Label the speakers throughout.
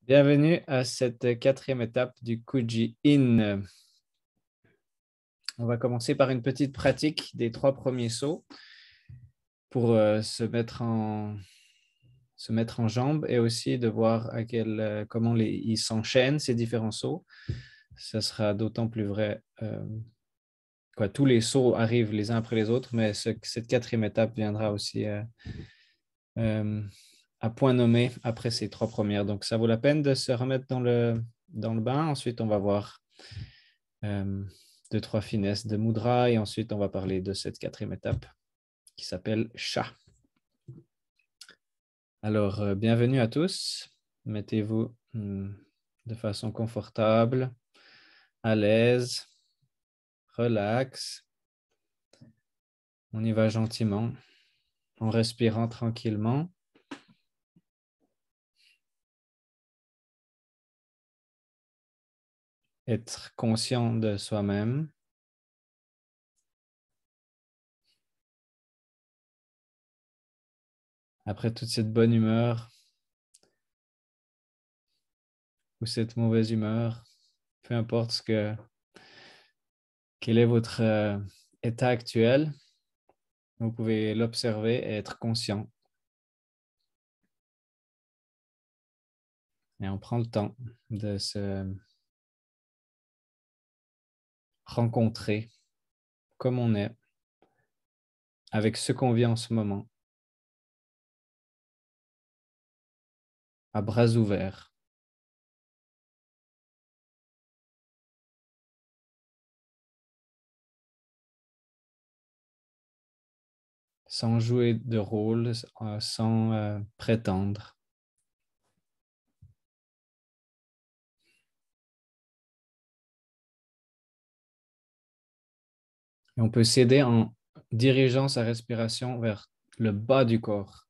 Speaker 1: Bienvenue à cette quatrième étape du Kuji-in. On va commencer par une petite pratique des trois premiers sauts pour se mettre en jambe et aussi de voir comment ils s'enchaînent, ces différents sauts. Ça sera d'autant plus vrai. Tous les sauts arrivent les uns après les autres, mais cette quatrième étape viendra aussi euh, à point nommé après ces trois premières. Donc, ça vaut la peine de se remettre dans le bain. Ensuite, on va voir euh, deux, trois finesses de Mudra et ensuite, on va parler de cette quatrième étape qui s'appelle Sha. Alors, bienvenue à tous. Mettez-vous de façon confortable, à l'aise, relax. On y va gentiment, en respirant tranquillement. Être conscient de soi-même. Après toute cette bonne humeur ou cette mauvaise humeur, peu importe quel est votre état actuel, vous pouvez l'observer et être conscient. Et on prend le temps de se rencontrer comme on est, avec ce qu'on vit en ce moment, à bras ouverts. Sans jouer de rôle, sans prétendre. Et on peut s'aider en dirigeant sa respiration vers le bas du corps.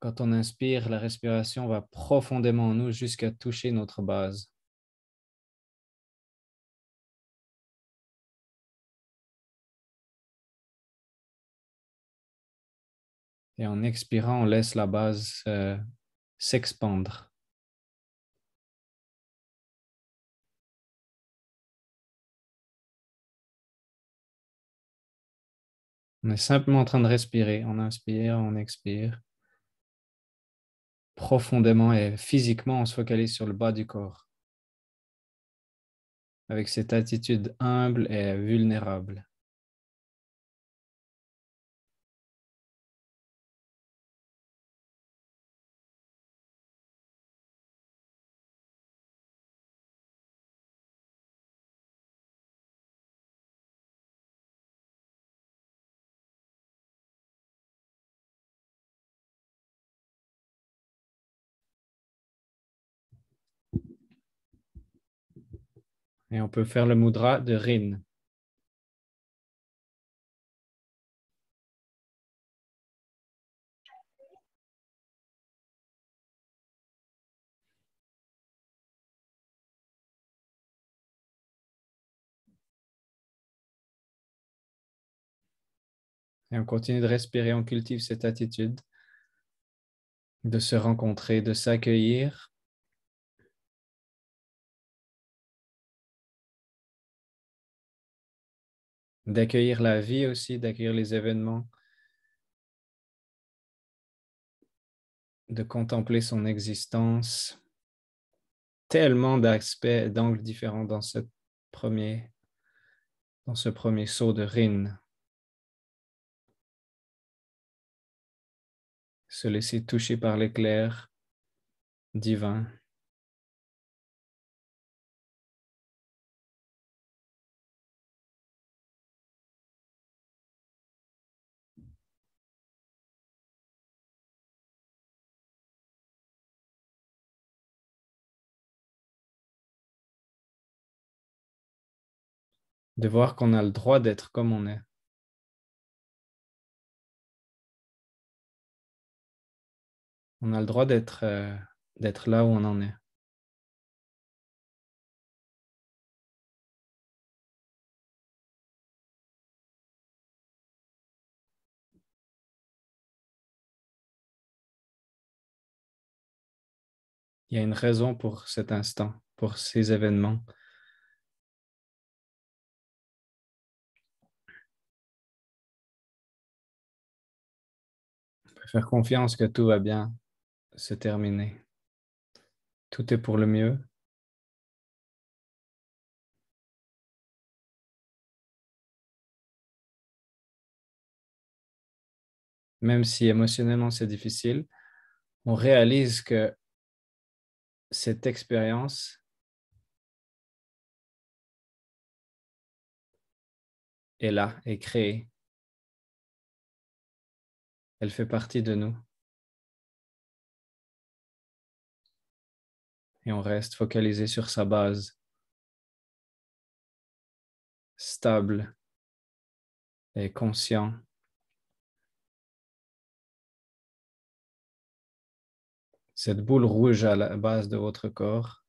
Speaker 1: Quand on inspire, la respiration va profondément en nous jusqu'à toucher notre base. Et en expirant, on laisse la base s'expandre. On est simplement en train de respirer. On inspire, on expire. Profondément et physiquement, on se focalise sur le bas du corps. Avec cette attitude humble et vulnérable. Et on peut faire le mudra de Rin. Et on continue de respirer, on cultive cette attitude de se rencontrer, de s'accueillir. D'accueillir la vie aussi, d'accueillir les événements, de contempler son existence. Tellement d'aspects, d'angles différents dans ce premier saut de Rin. Se laisser toucher par l'éclair divin. De voir qu'on a le droit d'être comme on est. On a le droit d'être là où on en est. Il y a une raison pour cet instant, pour ces événements. On peut faire confiance que tout va bien se terminer. Tout est pour le mieux. Même si émotionnellement c'est difficile, on réalise que cette expérience est là, est créée. Elle fait partie de nous. Et on reste focalisé sur sa base, stable et conscient. Cette boule rouge à la base de votre corps,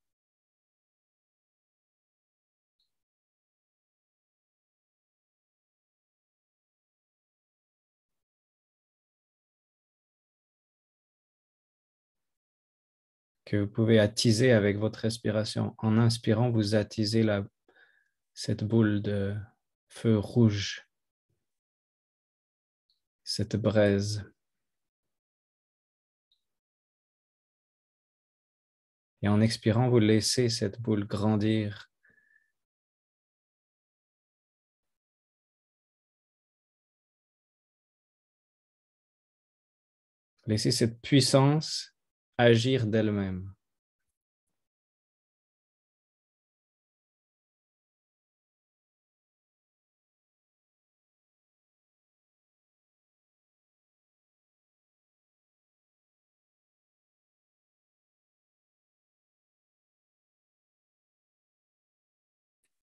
Speaker 1: que vous pouvez attiser avec votre respiration. En inspirant, vous attisez cette boule de feu rouge, cette braise. Et en expirant, vous laissez cette boule grandir. Laissez cette puissance agir d'elle-même.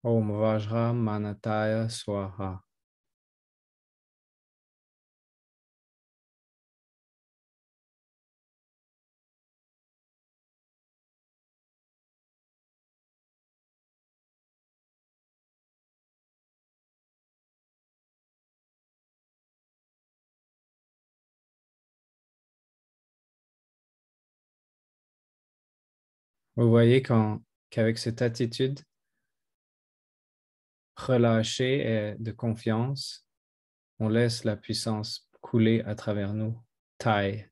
Speaker 1: Om Vajra Manataya Swaha. Vous voyez qu'avec cette attitude relâchée et de confiance, on laisse la puissance couler à travers nous. Tai.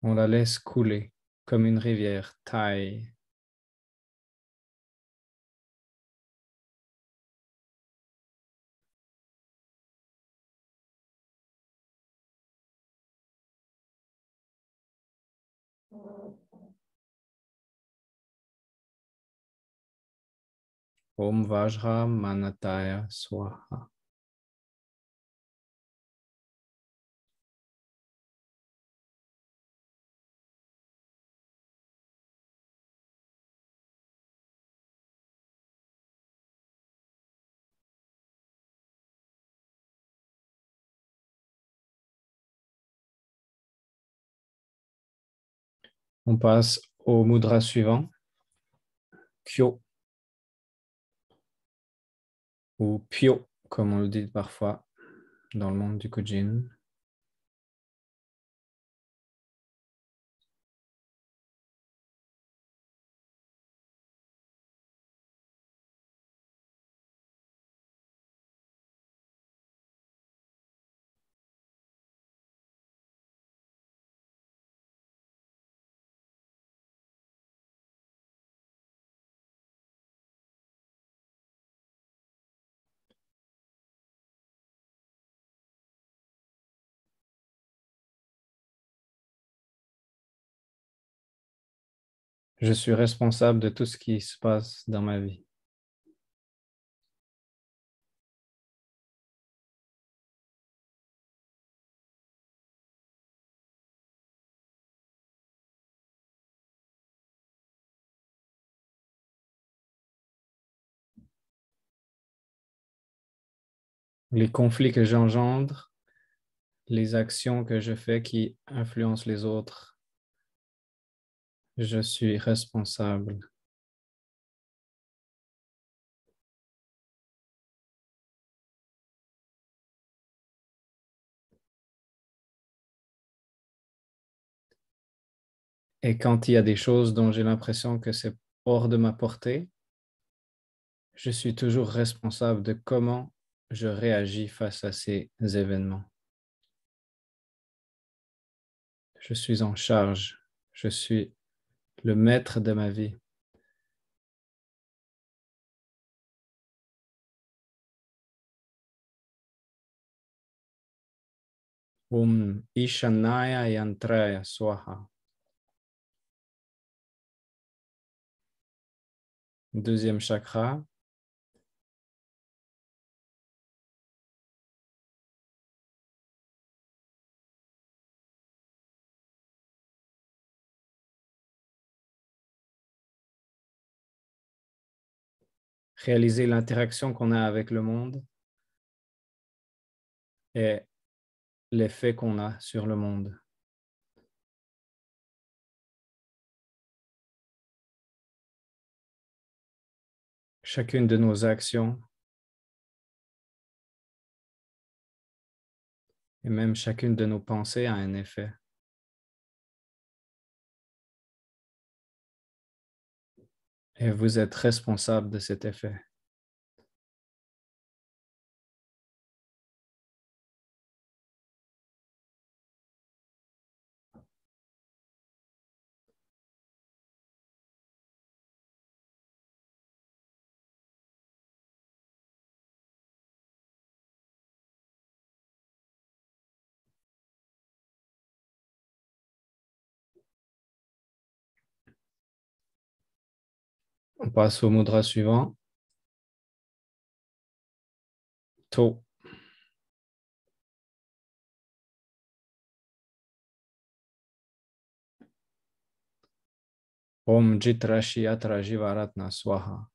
Speaker 1: On la laisse couler comme une rivière. Tai. Om Vajra Manataya Swaha. On passe au mudra suivant, Kyo ou Pyo, comme on le dit parfois dans le monde du Kujin. Je suis responsable de tout ce qui se passe dans ma vie. Les conflits que j'engendre, les actions que je fais qui influencent les autres, je suis responsable. Et quand il y a des choses dont j'ai l'impression que c'est hors de ma portée, je suis toujours responsable de comment je réagis face à ces événements. Je suis en charge. Je suis le maître de ma vie. Ishanaya Yantraya Swaha. Deuxième chakra. Réaliser l'interaction qu'on a avec le monde et l'effet qu'on a sur le monde. Chacune de nos actions et même chacune de nos pensées a un effet. Et vous êtes responsable de cet effet. On passe au mudra suivant. To. Om Jitrashi Atra Jivaratna Swaha.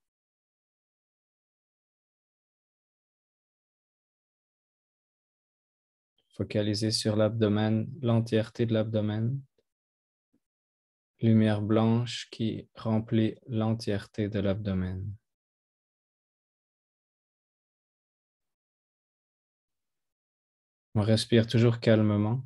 Speaker 1: Focalisez sur l'abdomen, l'entièreté de l'abdomen. Lumière blanche qui remplit l'entièreté de l'abdomen. On respire toujours calmement.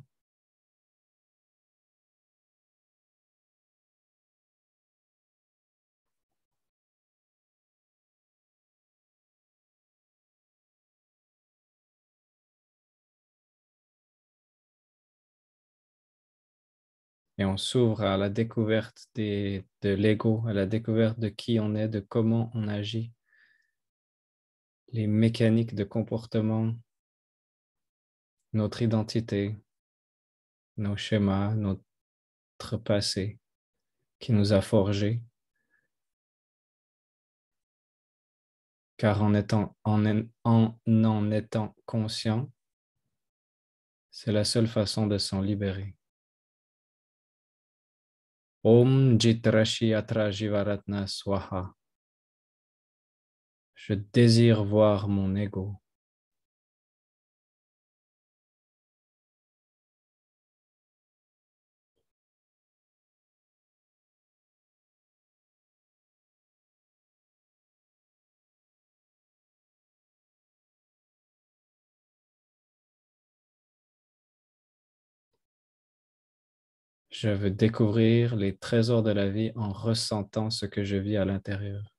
Speaker 1: Et on s'ouvre à la découverte de l'ego, à la découverte de qui on est, de comment on agit, les mécaniques de comportement, notre identité, nos schémas, notre passé qui nous a forgés. Car en étant conscient, c'est la seule façon de s'en libérer. Om Jitrashi Atra Jivaratna Swaha. Je désire voir mon ego. Je veux découvrir les trésors de la vie en ressentant ce que je vis à l'intérieur.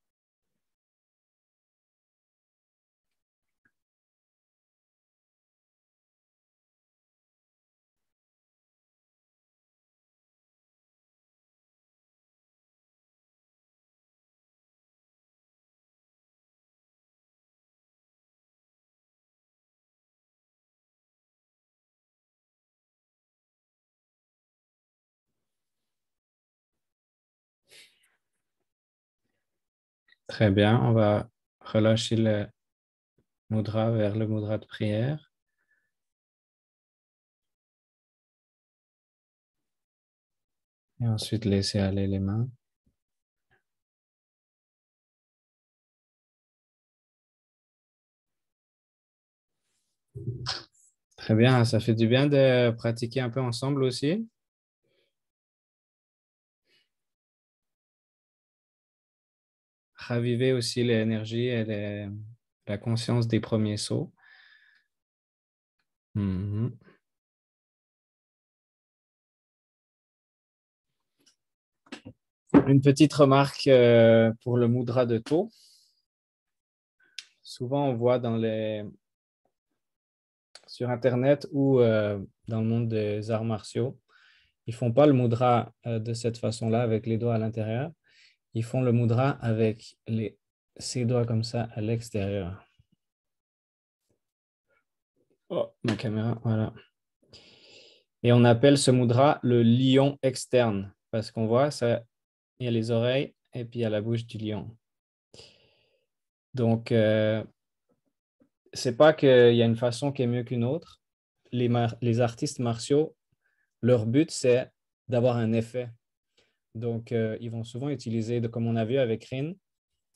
Speaker 1: Très bien, on va relâcher le mudra vers le mudra de prière. Et ensuite laisser aller les mains. Très bien, ça fait du bien de pratiquer un peu ensemble aussi. Raviver aussi l'énergie et la conscience des premiers sauts. Mhm. Une petite remarque pour le mudra de taux. Souvent, on voit sur Internet ou dans le monde des arts martiaux, ils ne font pas le mudra de cette façon-là, avec les doigts à l'intérieur. Ils font le mudra avec ces doigts comme ça à l'extérieur. Oh, ma caméra, voilà. Et on appelle ce mudra le lion externe, parce qu'on voit, ça, il y a les oreilles et puis il y a la bouche du lion. Donc, c'est pas qu'il y a une façon qui est mieux qu'une autre. Les artistes martiaux, leur but, c'est d'avoir un effet. Donc, ils vont souvent utiliser, comme on a vu avec Rin,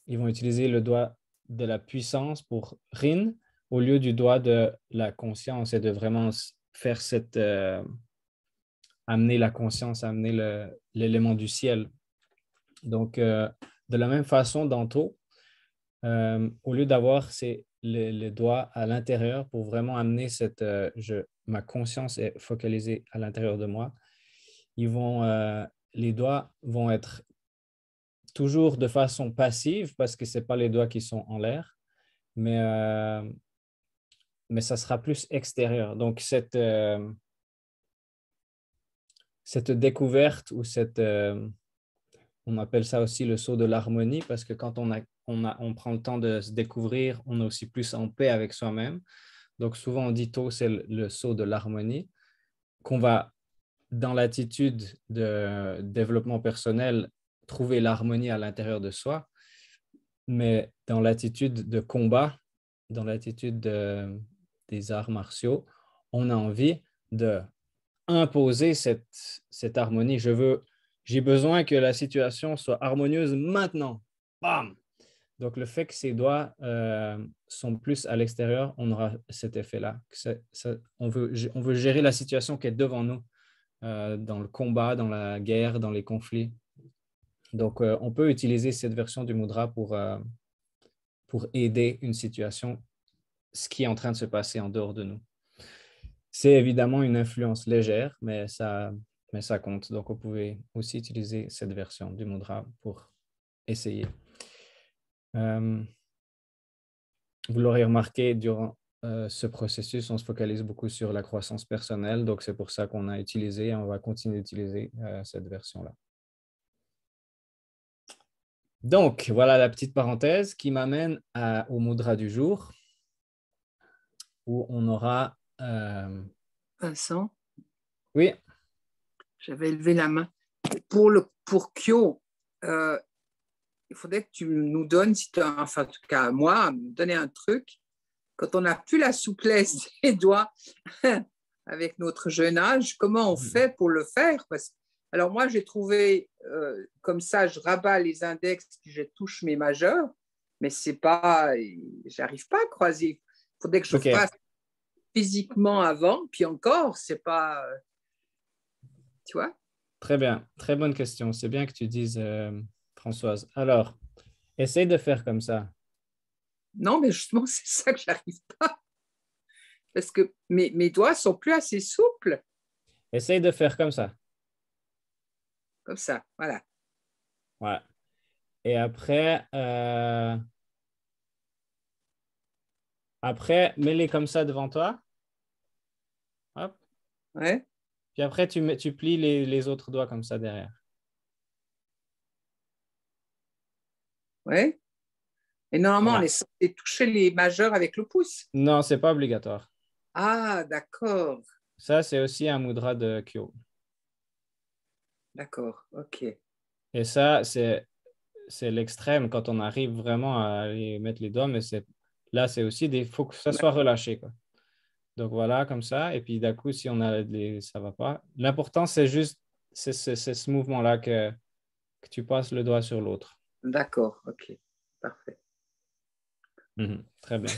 Speaker 1: ils vont utiliser le doigt de la puissance pour Rin au lieu du doigt de la conscience et de vraiment faire amener la conscience, amener l'élément du ciel. Donc, de la même façon, dans To, au lieu d'avoir les doigts à l'intérieur pour vraiment amener ma conscience est focalisée à l'intérieur de moi, les doigts vont être toujours de façon passive parce que ce n'est pas les doigts qui sont en l'air, mais ça sera plus extérieur. Donc, cette découverte ou on appelle ça aussi le saut de l'harmonie parce que quand on prend le temps de se découvrir, on est aussi plus en paix avec soi-même. Donc, souvent, on dit tôt, c'est le saut de l'harmonie qu'on va, dans l'attitude de développement personnel, trouver l'harmonie à l'intérieur de soi, mais dans l'attitude de combat, dans l'attitude des arts martiaux, on a envie de imposer cette harmonie. J'ai besoin que la situation soit harmonieuse maintenant. Bam! Donc, le fait que ses doigts sont plus à l'extérieur, on aura cet effet-là. On veut gérer la situation qui est devant nous, dans le combat, dans la guerre, dans les conflits. Donc, on peut utiliser cette version du mudra pour aider une situation, ce qui est en train de se passer en dehors de nous. C'est évidemment une influence légère, mais ça compte. Donc, vous pouvez aussi utiliser cette version du mudra pour essayer. Vous l'aurez remarqué, durant ce processus, on se focalise beaucoup sur la croissance personnelle. Donc, c'est pour ça qu'on a utilisé et on va continuer d'utiliser cette version-là. Donc, voilà la petite parenthèse qui m'amène au mudra du jour, où on aura...
Speaker 2: Vincent,
Speaker 1: Oui.
Speaker 2: j'avais levé la main. Pour Kyo, il faudrait que tu nous donnes, enfin en tout cas à moi, me donner un truc. Quand on n'a plus la souplesse des doigts avec notre jeune âge, comment on fait pour le faire? Alors moi, j'ai trouvé comme ça, je rabats les index, puis je touche mes majeurs, mais c'est pas, j'arrive pas à croiser. Il faudrait que je fasse physiquement avant, puis encore, c'est pas, tu vois?
Speaker 1: Très bien, très bonne question. C'est bien que tu dises, Françoise. Alors, essaye de faire comme ça.
Speaker 2: Non, mais justement, c'est ça que j'arrive pas. Parce que mes doigts sont plus assez souples.
Speaker 1: Essaye de faire comme ça.
Speaker 2: Comme ça, voilà.
Speaker 1: Ouais. Et après, mets-les comme ça devant toi. Hop.
Speaker 2: Ouais.
Speaker 1: Puis après, tu plies les autres doigts comme ça derrière.
Speaker 2: Ouais. Et normalement,
Speaker 1: Voilà.
Speaker 2: on est censé toucher les majeurs avec le pouce.
Speaker 1: Non, c'est pas obligatoire.
Speaker 2: Ah, d'accord.
Speaker 1: Ça, c'est aussi un mudra de Kyo.
Speaker 2: D'accord, ok.
Speaker 1: Et ça, c'est l'extrême quand on arrive vraiment à aller mettre les doigts, mais là, c'est aussi il faut que ça soit relâché, quoi. Donc voilà, comme ça. Et puis d'un coup, si on a ça va pas. L'important, c'est juste c'est ce mouvement-là que tu passes le doigt sur l'autre.
Speaker 2: D'accord, ok. Parfait.
Speaker 1: Très bien.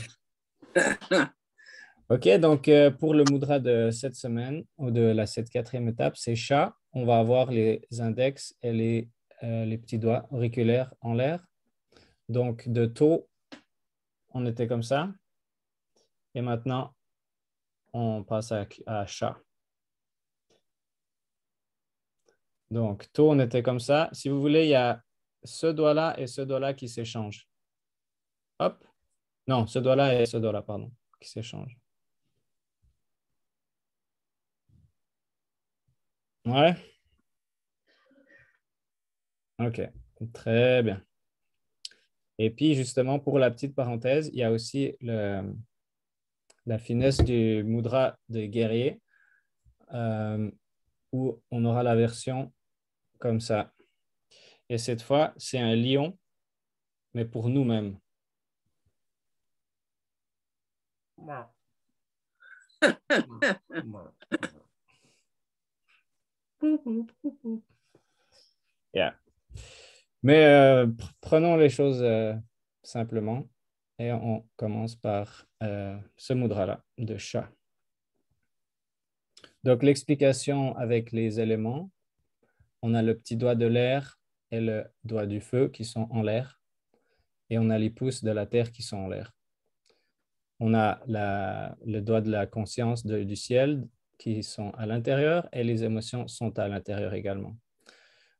Speaker 1: OK, donc pour le mudra de cette semaine, ou de cette quatrième étape, c'est chat. On va avoir les index et les petits doigts auriculaires en l'air. Donc de To, on était comme ça. Et maintenant, on passe à chat. Donc, taux, on était comme ça. Si vous voulez, il y a ce doigt-là et ce doigt-là qui s'échangent. Hop. Non, ce doigt-là et ce doigt-là, pardon, qui s'échangent. Ouais. OK. Très bien. Et puis, justement, pour la petite parenthèse, il y a aussi la finesse du mudra de guerrier, euh, où on aura la version comme ça. Et cette fois, c'est un lion, mais pour nous-mêmes. Yeah. Mais prenons les choses simplement et on commence par ce mudra-là de chat. Donc, l'explication avec les éléments, on a le petit doigt de l'air et le doigt du feu qui sont en l'air et on a les pouces de la terre qui sont en l'air. On a le doigt de la conscience du ciel qui sont à l'intérieur et les émotions sont à l'intérieur également.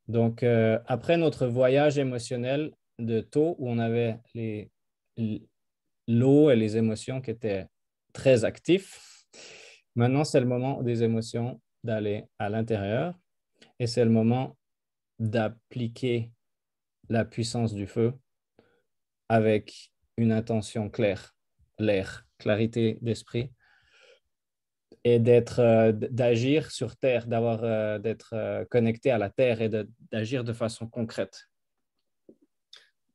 Speaker 1: Donc, après notre voyage émotionnel de tôt où on avait l'eau et les émotions qui étaient très actifs, maintenant c'est le moment des émotions d'aller à l'intérieur et c'est le moment d'appliquer la puissance du feu avec une intention claire, l'air, clarité d'esprit et d'agir sur Terre, d'être connecté à la Terre et d'agir de façon concrète.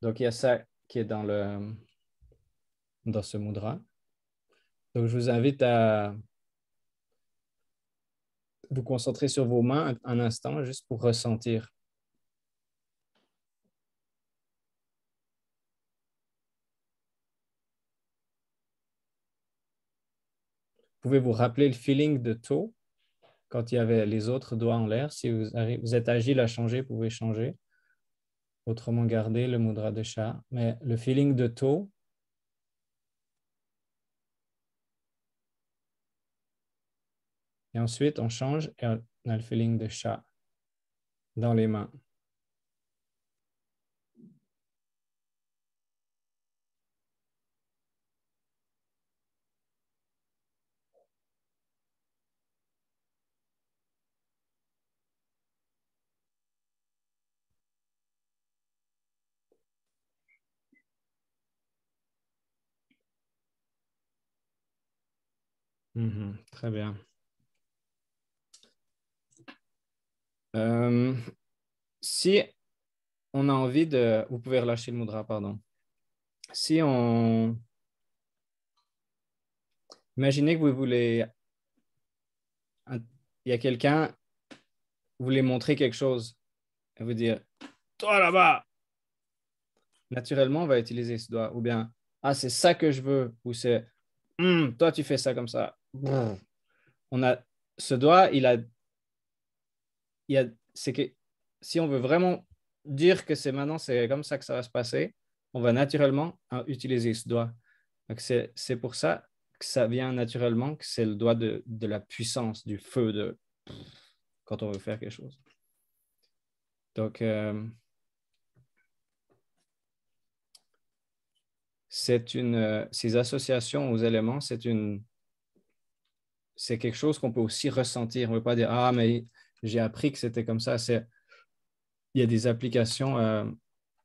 Speaker 1: Donc, il y a ça qui est dans ce mudra. Donc, je vous invite à vous concentrer sur vos mains un instant juste pour ressentir. Pouvez vous rappeler le feeling de tôt quand il y avait les autres doigts en l'air? Si vous êtes agile à changer, vous pouvez changer. Autrement, gardez le mudra de chat. Mais le feeling de tôt, et ensuite on change et on a le feeling de chat dans les mains. Très bien. Si on a envie de... Vous pouvez relâcher le mudra, pardon. Si on... Imaginez que vous voulez... Il y a quelqu'un, vous voulez montrer quelque chose et vous dire, toi là-bas, naturellement, on va utiliser ce doigt. Ou bien, ah, c'est ça que je veux. Ou c'est, toi, tu fais ça comme ça. On a ce doigt, c'est que si on veut vraiment dire que c'est maintenant, c'est comme ça que ça va se passer, on va naturellement utiliser ce doigt. Donc, c'est pour ça que ça vient naturellement, que c'est le doigt de la puissance, du feu quand on veut faire quelque chose. Donc, ces associations aux éléments, c'est quelque chose qu'on peut aussi ressentir. On ne veut pas dire, ah, mais j'ai appris que c'était comme ça. Il y a des applications,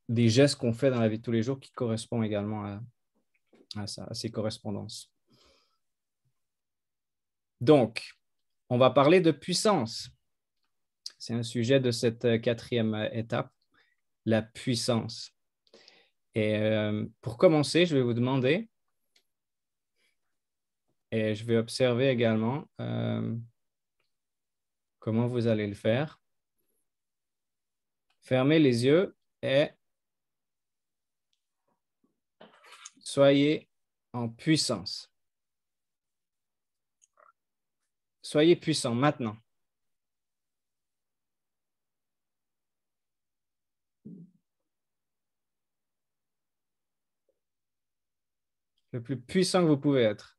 Speaker 1: des gestes qu'on fait dans la vie de tous les jours qui correspondent également à ça, à ces correspondances. Donc, on va parler de puissance. C'est un sujet de cette quatrième étape, la puissance. Et pour commencer, je vais vous demander, et je vais observer également comment vous allez le faire. Fermez les yeux et soyez en puissance. Soyez puissant maintenant. Le plus puissant que vous pouvez être.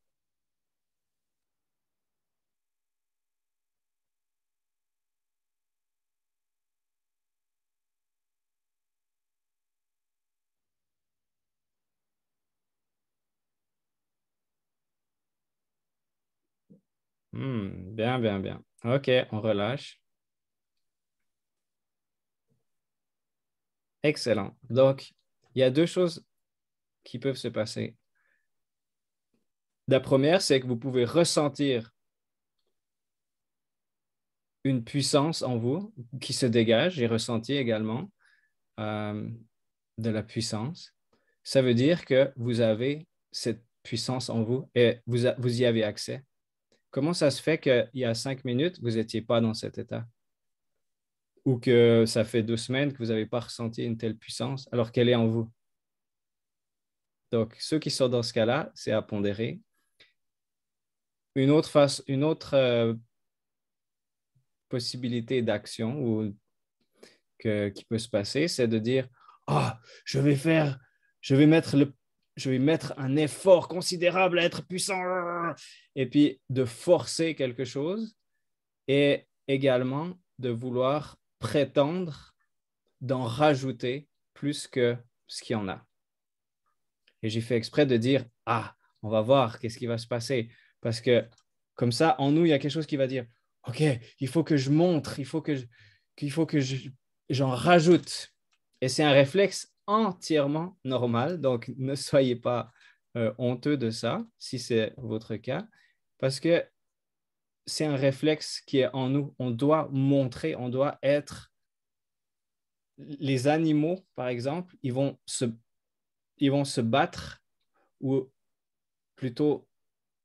Speaker 1: Bien, bien, bien. OK, on relâche. Excellent. Donc, il y a deux choses qui peuvent se passer. La première, c'est que vous pouvez ressentir une puissance en vous qui se dégage. J'ai ressenti également euh, de la puissance. Ça veut dire que vous avez cette puissance en vous et vous y avez accès. Comment ça se fait qu'il y a 5 minutes, vous n'étiez pas dans cet état? Ou que ça fait 2 semaines que vous n'avez pas ressenti une telle puissance alors qu'elle est en vous? Donc, ceux qui sont dans ce cas-là, c'est à pondérer. Une autre possibilité d'action qui peut se passer, c'est de dire, ah, je vais faire, je vais mettre je vais mettre un effort considérable à être puissant, et puis de forcer quelque chose, et également de vouloir prétendre d'en rajouter plus que ce qu'il y en a. Et j'ai fait exprès de dire, ah, on va voir qu'est-ce qui va se passer. Parce que comme ça, en nous, il y a quelque chose qui va dire, OK, il faut que je montre, qu'il faut que j'en rajoute. Et c'est un réflexe entièrement normal. Donc, ne soyez pas honteux de ça, si c'est votre cas, parce que c'est un réflexe qui est en nous. On doit montrer, on doit être. Les animaux, par exemple, ils vont se battre ou plutôt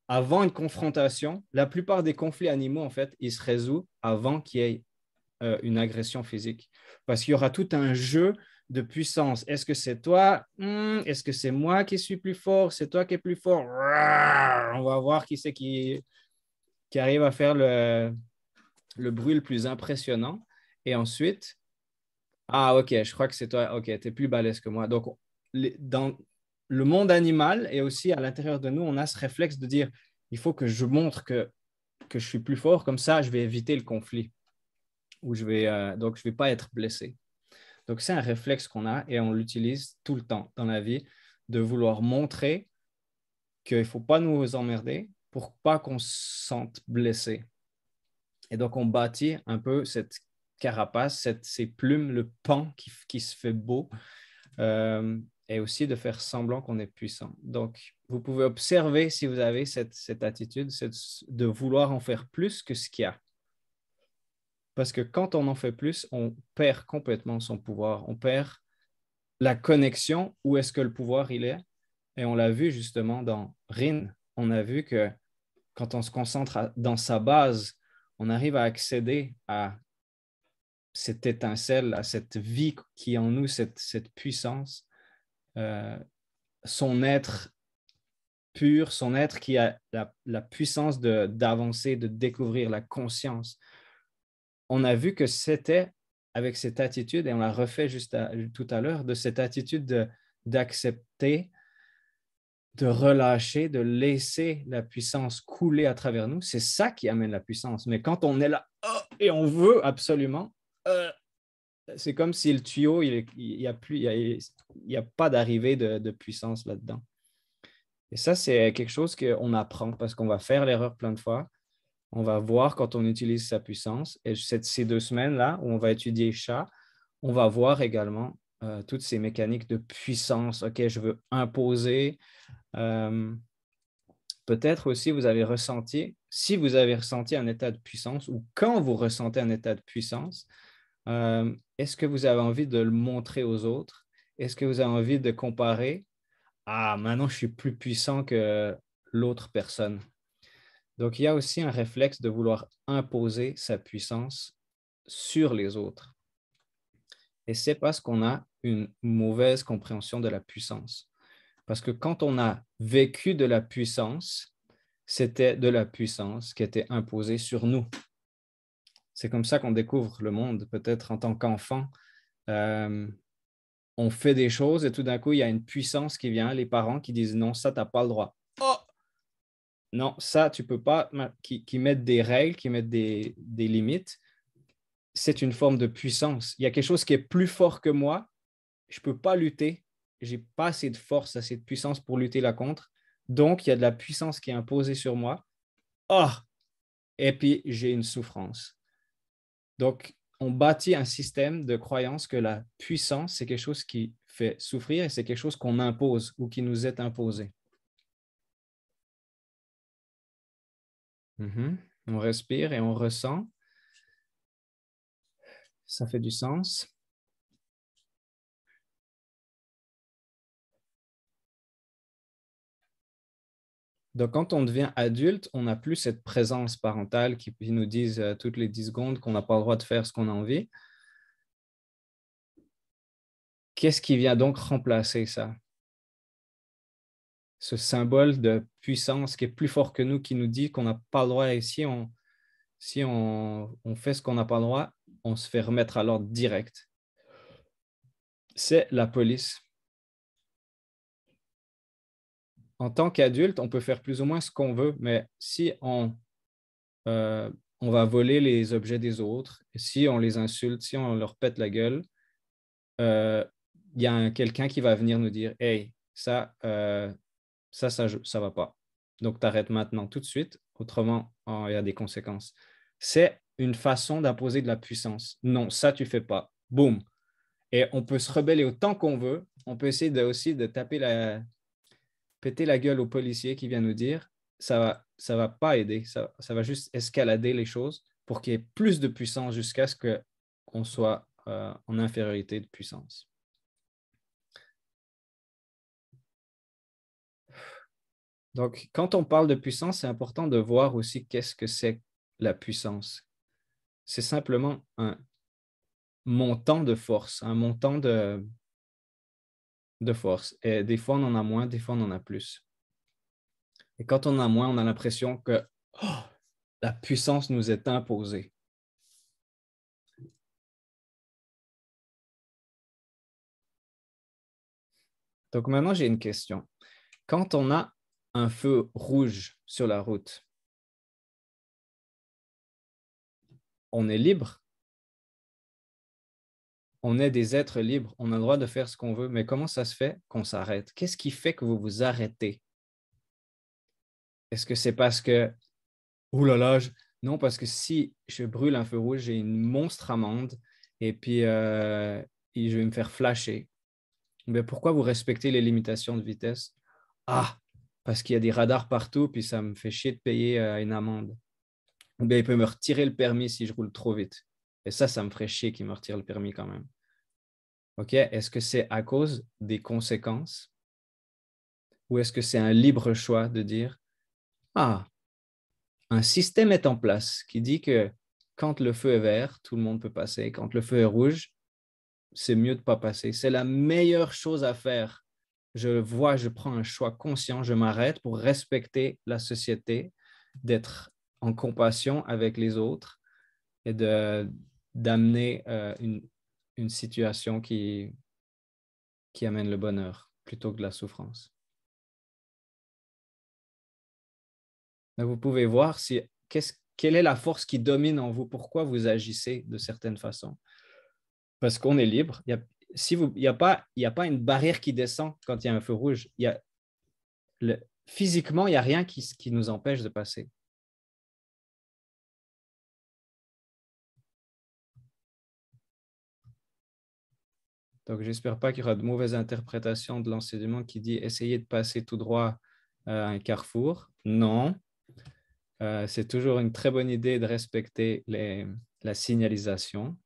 Speaker 1: avant une confrontation. La plupart des conflits animaux, en fait, ils se résolvent avant qu'il y ait une agression physique. Parce qu'il y aura tout un jeu de puissance. Est-ce que c'est toi? Est-ce que c'est moi qui suis plus fort? C'est toi qui es plus fort? On va voir qui c'est qui arrive à faire le bruit le plus impressionnant. Et ensuite, ah, ok, je crois que c'est toi. Ok, tu es plus balèze que moi. Donc, dans le monde animal et aussi à l'intérieur de nous, on a ce réflexe de dire, il faut que je montre que je suis plus fort, comme ça, je vais éviter le conflit ou donc je vais pas être blessé. Donc, c'est un réflexe qu'on a et on l'utilise tout le temps dans la vie de vouloir montrer qu'il ne faut pas nous emmerder pour pas qu'on se sente blessé. Et donc, on bâtit un peu cette carapace, ces plumes, le pan qui se fait beau, et aussi de faire semblant qu'on est puissant. Donc, vous pouvez observer si vous avez cette attitude de vouloir en faire plus que ce qu'il y a. Parce que quand on en fait plus, on perd complètement son pouvoir. On perd la connexion, où est-ce que le pouvoir il est. Et on l'a vu justement dans Rin. On a vu que quand on se concentre dans sa base, on arrive à accéder à cette étincelle, à cette vie qui est en nous, cette puissance, euh, son être pur, son être qui a la puissance d'avancer, de découvrir la conscience. On a vu que c'était avec cette attitude, et on l'a refait tout à l'heure, de cette attitude d'accepter, de relâcher, de laisser la puissance couler à travers nous. C'est ça qui amène la puissance. Mais quand on est là et on veut absolument, c'est comme si le tuyau, il n'y a plus, il y a pas d'arrivée de puissance là-dedans. Et ça, c'est quelque chose qu'on apprend parce qu'on va faire l'erreur plein de fois. On va voir quand on utilise sa puissance. Et ces 2 semaines-là, où on va étudier chat, on va voir également toutes ces mécaniques de puissance. OK, je veux imposer. Euh, Peut-être aussi vous avez ressenti, si vous avez ressenti un état de puissance ou quand vous ressentez un état de puissance, est-ce que vous avez envie de le montrer aux autres? Est-ce que vous avez envie de comparer? Ah, maintenant je suis plus puissant que l'autre personne. Donc il y a aussi un réflexe de vouloir imposer sa puissance sur les autres. Et c'est parce qu'on a une mauvaise compréhension de la puissance. Parce que quand on a vécu de la puissance, c'était de la puissance qui était imposée sur nous. C'est comme ça qu'on découvre le monde, peut-être en tant qu'enfant. Euh, on fait des choses et tout d'un coup, il y a une puissance qui vient, les parents qui disent non, ça, tu n'as pas le droit. Oh, non, ça, tu peux pas, qui mettent des règles, qui mettent des limites. C'est une forme de puissance. Il y a quelque chose qui est plus fort que moi. Je ne peux pas lutter. Je n'ai pas assez de force, assez de puissance pour lutter là contre. Donc, il y a de la puissance qui est imposée sur moi. Oh, et puis j'ai une souffrance. Donc, on bâtit un système de croyance que la puissance, c'est quelque chose qui fait souffrir et c'est quelque chose qu'on impose ou qui nous est imposé. On respire et on ressent. Ça fait du sens. Donc, quand on devient adulte, on n'a plus cette présence parentale qui nous disent toutes les 10 secondes qu'on n'a pas le droit de faire ce qu'on a envie. Qu'est-ce qui vient donc remplacer ça? Ce symbole de puissance qui est plus fort que nous, qui nous dit qu'on n'a pas le droit. Et si on fait ce qu'on n'a pas le droit, on se fait remettre à l'ordre direct. C'est la police. En tant qu'adulte, on peut faire plus ou moins ce qu'on veut, mais si on va voler les objets des autres, si on les insulte, si on leur pète la gueule, il y a quelqu'un qui va venir nous dire « Hey, ça va pas. Donc, tu arrêtes maintenant tout de suite, autrement, il y a des conséquences. » C'est une façon d'imposer de la puissance. Non, ça, tu fais pas. Boum. Et on peut se rebeller autant qu'on veut. On peut essayer aussi de péter la gueule au policier qui vient nous dire ça va pas aider. Ça va juste escalader les choses pour qu'il y ait plus de puissance jusqu'à ce qu'on soit en infériorité de puissance. Donc, quand on parle de puissance, c'est important de voir aussi qu'est-ce que c'est la puissance. C'est simplement un montant de force, un montant de force. Et des fois, on en a moins, des fois, on en a plus. Et quand on en a moins, on a l'impression que la puissance nous est imposée. Donc maintenant, j'ai une question. Quand on a un feu rouge sur la route, on est libre. On est des êtres libres. On a le droit de faire ce qu'on veut. Mais comment ça se fait qu'on s'arrête? Qu'est-ce qui fait que vous vous arrêtez? Est-ce que c'est parce que, oh là là, non, parce que si je brûle un feu rouge, j'ai une monstre amende et puis je vais me faire flasher. Mais pourquoi vous respectez les limitations de vitesse? Ah, parce qu'il y a des radars partout, puis ça me fait chier de payer une amende. Ou bien il peut me retirer le permis si je roule trop vite. Et ça me ferait chier qu'il me retire le permis quand même. OK? Est-ce que c'est à cause des conséquences ou est-ce que c'est un libre choix de dire, ah, un système est en place qui dit que quand le feu est vert, tout le monde peut passer. Quand le feu est rouge, c'est mieux de ne pas passer. C'est la meilleure chose à faire. Je prends un choix conscient, je m'arrête pour respecter la société, d'être en compassion avec les autres et d'amener une situation qui amène le bonheur plutôt que de la souffrance. Donc, vous pouvez voir quelle est la force qui domine en vous, pourquoi vous agissez de certaines façons. Parce qu'on est libre. Il n'y a pas une barrière qui descend quand il y a un feu rouge. Physiquement, il n'y a rien qui nous empêche de passer. Donc, j'espère pas qu'il y aura de mauvaises interprétations de l'enseignement qui dit essayez de passer tout droit à un carrefour. Non. C'est toujours une très bonne idée de respecter la signalisation.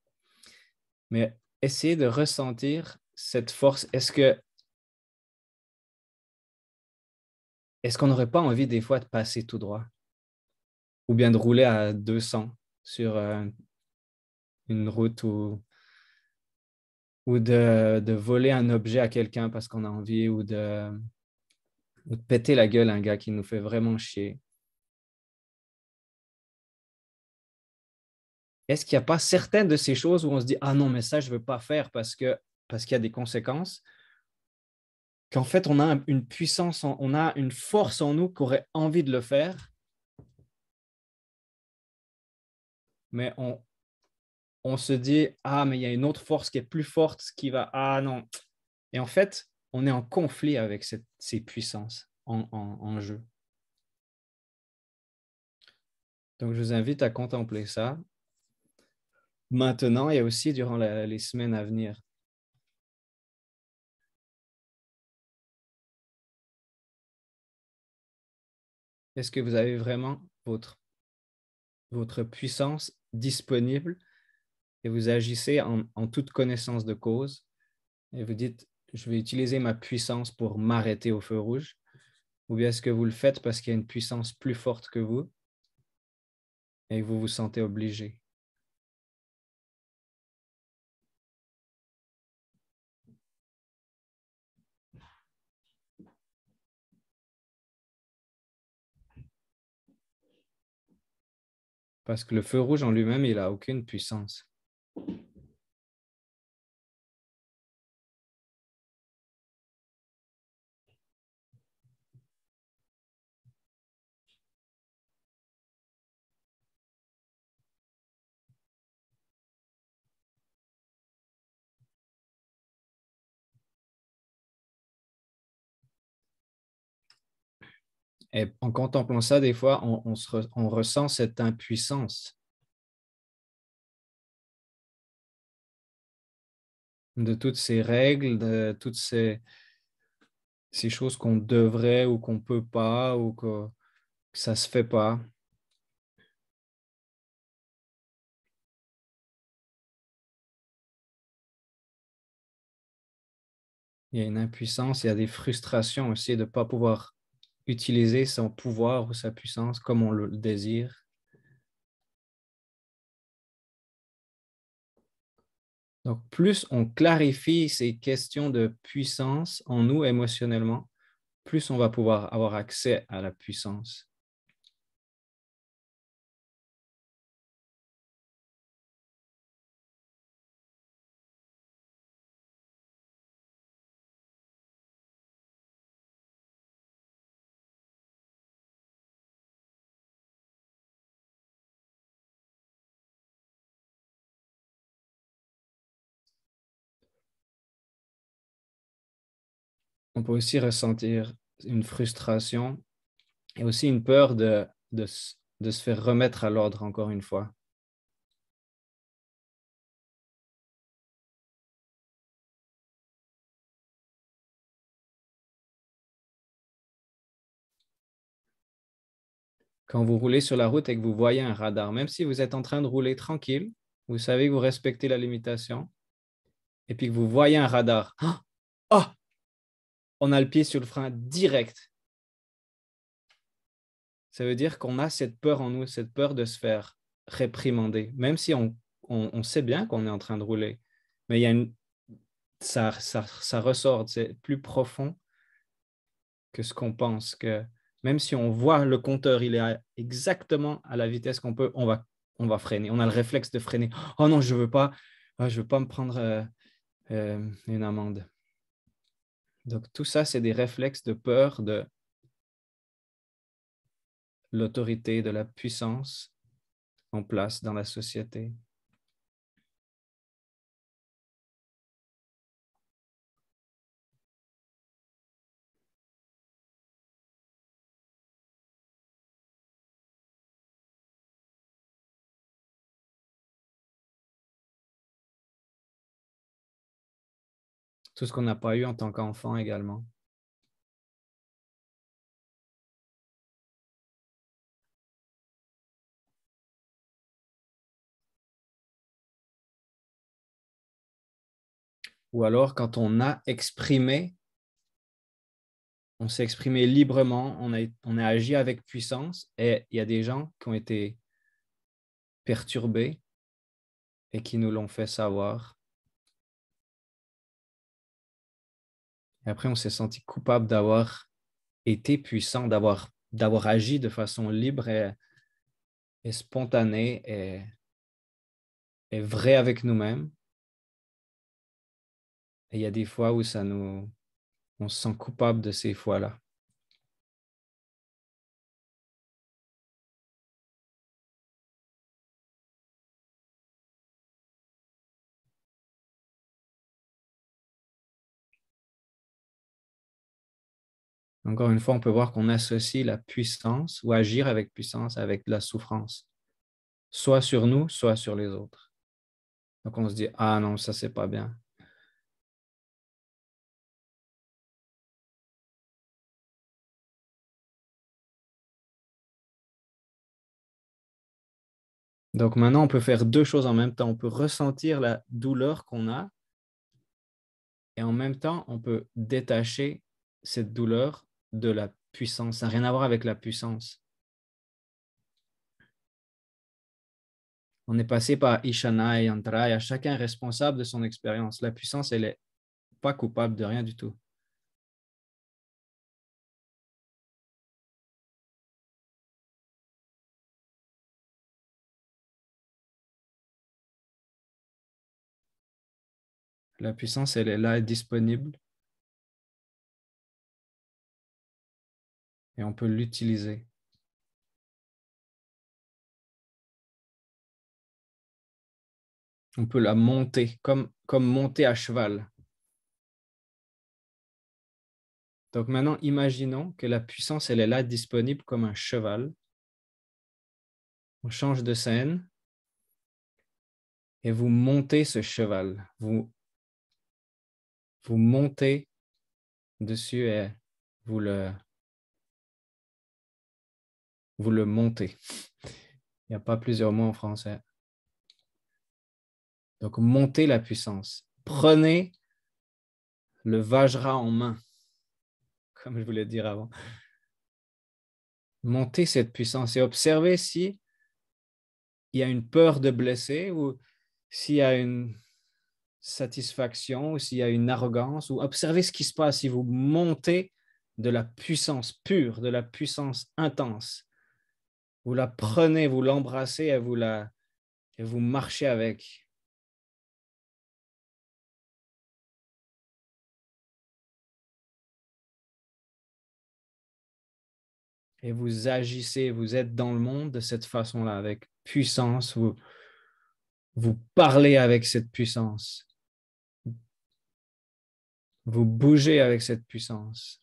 Speaker 1: Mais essayez de ressentir cette force. Est-ce qu'on n'aurait pas envie des fois de passer tout droit? Ou bien de rouler à 200 sur une route ou de voler un objet à quelqu'un parce qu'on a envie ou de péter la gueule à un gars qui nous fait vraiment chier. Est-ce qu'il n'y a pas certaines de ces choses où on se dit « Ah non, mais ça, je ne veux pas faire parce qu'il y a des conséquences », qu'en fait, on a une puissance, on a une force en nous qui aurait envie de le faire, mais on se dit « Ah, mais il y a une autre force qui est plus forte, qui va… Ah non ». Et en fait, on est en conflit avec ces puissances en jeu. Donc, je vous invite à contempler ça maintenant et aussi durant les semaines à venir. Est-ce que vous avez vraiment votre puissance disponible et vous agissez en toute connaissance de cause et vous dites, je vais utiliser ma puissance pour m'arrêter au feu rouge? Ou bien est-ce que vous le faites parce qu'il y a une puissance plus forte que vous et que vous vous sentez obligé? Parce que le feu rouge en lui-même, il n'a aucune puissance. Et en contemplant ça, des fois, on ressent cette impuissance de toutes ces règles, de toutes ces choses qu'on devrait ou qu'on ne peut pas ou que ça ne se fait pas. Il y a une impuissance, il y a des frustrations aussi de ne pas pouvoir utiliser son pouvoir ou sa puissance comme on le désire. Donc, plus on clarifie ces questions de puissance en nous émotionnellement, plus on va pouvoir avoir accès à la puissance. On peut aussi ressentir une frustration et aussi une peur de se faire remettre à l'ordre encore une fois. Quand vous roulez sur la route et que vous voyez un radar, même si vous êtes en train de rouler tranquille, vous savez que vous respectez la limitation, et puis que vous voyez un radar, oh, on a le pied sur le frein direct. Ça veut dire qu'on a cette peur en nous, cette peur de se faire réprimander, même si on sait bien qu'on est en train de rouler. Mais il y a ça ressort, c'est plus profond que ce qu'on pense, que même si on voit le compteur, il est exactement à la vitesse qu'on peut, on va freiner. On a le réflexe de freiner. Oh non, je veux pas me prendre une amende. Donc tout ça, c'est des réflexes de peur de l'autorité, de la puissance en place dans la société. Tout ce qu'on n'a pas eu en tant qu'enfant également. Ou alors quand on a exprimé, on s'est exprimé librement, on a agi avec puissance et il y a des gens qui ont été perturbés et qui nous l'ont fait savoir. Et après, on s'est senti coupable d'avoir été puissant, d'avoir agi de façon libre et spontanée et vraie avec nous-mêmes. Et il y a des fois où on se sent coupable de ces fois-là. Encore une fois, on peut voir qu'on associe la puissance ou agir avec puissance avec la souffrance, soit sur nous, soit sur les autres. Donc on se dit, ah non, ça c'est pas bien. Donc maintenant, on peut faire deux choses en même temps. On peut ressentir la douleur qu'on a et en même temps, on peut détacher cette douleur de la puissance. Ça n'a rien à voir avec la puissance. On est passé par Ishana et Yantraya, chacun est responsable de son expérience. La puissance, elle n'est pas coupable de rien du tout. La puissance, elle est là, disponible et on peut l'utiliser. On peut la monter, comme monter à cheval. Donc maintenant, imaginons que la puissance, elle est là, disponible comme un cheval. On change de scène et vous montez ce cheval. Vous montez dessus et vous le, vous le montez. Il n'y a pas plusieurs mots en français. Donc, montez la puissance. Prenez le Vajra en main, comme je voulais dire avant. Montez cette puissance et observez si il y a une peur de blesser ou s'il y a une satisfaction ou s'il y a une arrogance ou observez ce qui se passe si vous montez de la puissance pure, de la puissance intense. Vous la prenez, vous l'embrassez et vous marchez avec. Et vous agissez, vous êtes dans le monde de cette façon-là, avec puissance, vous parlez avec cette puissance, vous bougez avec cette puissance.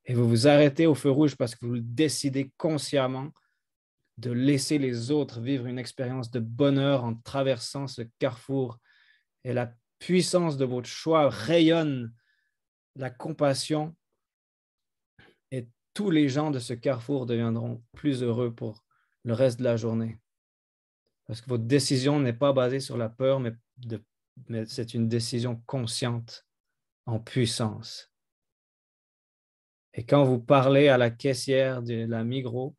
Speaker 1: Et vous vous arrêtez au feu rouge parce que vous décidez consciemment de laisser les autres vivre une expérience de bonheur en traversant ce carrefour. Et la puissance de votre choix rayonne la compassion et tous les gens de ce carrefour deviendront plus heureux pour le reste de la journée. Parce que votre décision n'est pas basée sur la peur, mais c'est une décision consciente en puissance. Et quand vous parlez à la caissière de la Migros,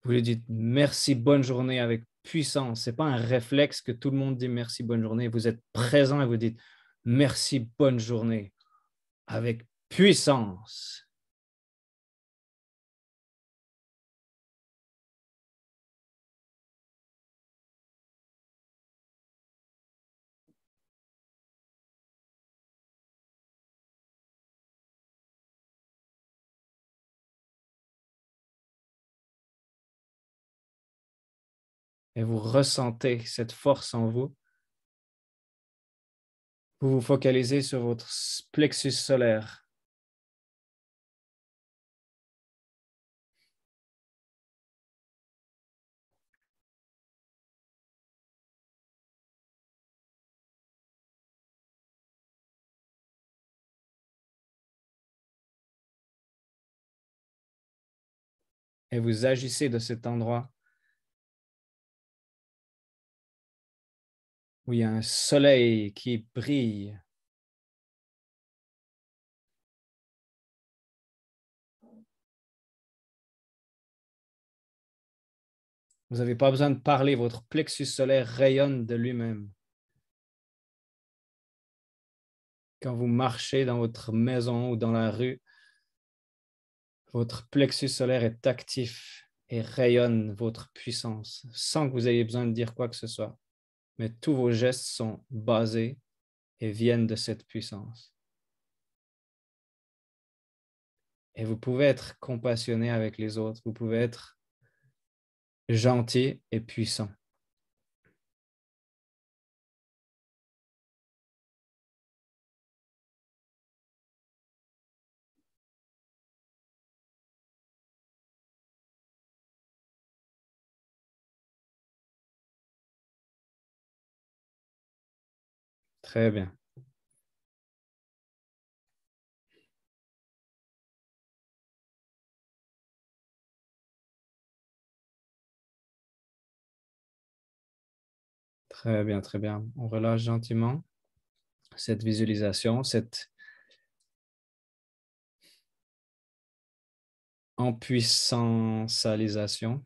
Speaker 1: vous lui dites merci, bonne journée avec puissance. Ce n'est pas un réflexe que tout le monde dit merci, bonne journée. Vous êtes présent et vous dites merci, bonne journée avec puissance. Et vous ressentez cette force en vous. Vous vous focalisez sur votre plexus solaire. Et vous agissez de cet endroit où il y a un soleil qui brille. Vous n'avez pas besoin de parler, votre plexus solaire rayonne de lui-même. Quand vous marchez dans votre maison ou dans la rue, votre plexus solaire est actif et rayonne votre puissance sans que vous ayez besoin de dire quoi que ce soit. Mais tous vos gestes sont basés et viennent de cette puissance. Et vous pouvez être compassionné avec les autres. Vous pouvez être gentil et puissant. Très bien. Très bien, très bien. On relâche gentiment cette visualisation, cette empuissançalisation.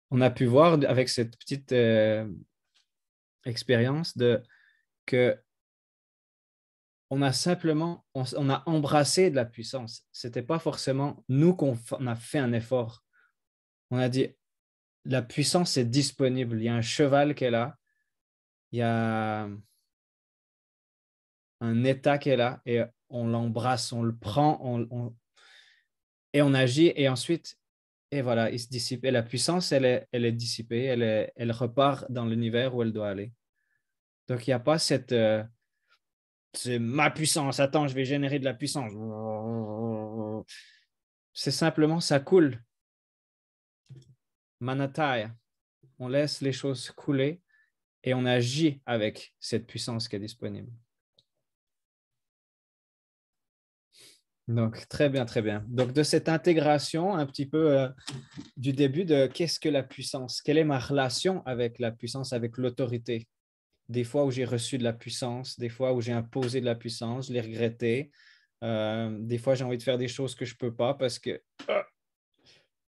Speaker 1: On a pu voir avec cette petite expérience que on a simplement, on a embrassé de la puissance. C'était pas forcément nous qu'on a fait un effort. On a dit, la puissance est disponible. Il y a un cheval qui est là. Il y a un état qui est là et on l'embrasse, on le prend et on agit et ensuite, et voilà, il se dissipe. Et la puissance, elle est dissipée, elle repart dans l'univers où elle doit aller. Donc, il n'y a pas cette... c'est ma puissance, attends, je vais générer de la puissance. C'est simplement, ça coule. Manataya. On laisse les choses couler et on agit avec cette puissance qui est disponible. Donc, très bien, très bien. Donc, de cette intégration, un petit peu du début de qu'est-ce que la puissance? Quelle est ma relation avec la puissance, avec l'autorité? Des fois où j'ai reçu de la puissance, des fois où j'ai imposé de la puissance, je l'ai regretté. Des fois, j'ai envie de faire des choses que je ne peux pas parce que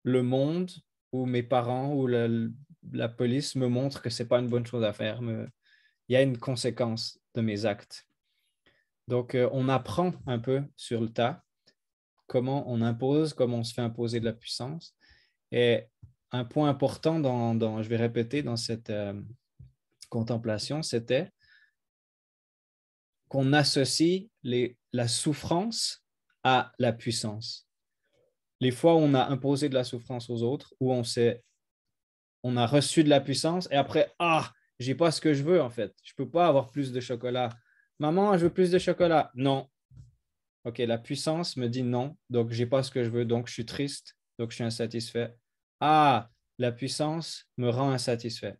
Speaker 1: le monde ou mes parents ou la police me montrent que ce n'est pas une bonne chose à faire. Il y a une conséquence de mes actes. Donc, on apprend un peu sur le tas comment on impose, comment on se fait imposer de la puissance. Et un point important je vais répéter dans cette contemplation, c'était qu'on associe la souffrance à la puissance. Les fois où on a imposé de la souffrance aux autres, où on a reçu de la puissance et après, j'ai pas ce que je veux en fait. Je peux pas avoir plus de chocolat. Maman, je veux plus de chocolat. Non. OK, la puissance me dit non, donc j'ai pas ce que je veux, donc je suis triste, donc je suis insatisfait. La puissance me rend insatisfait.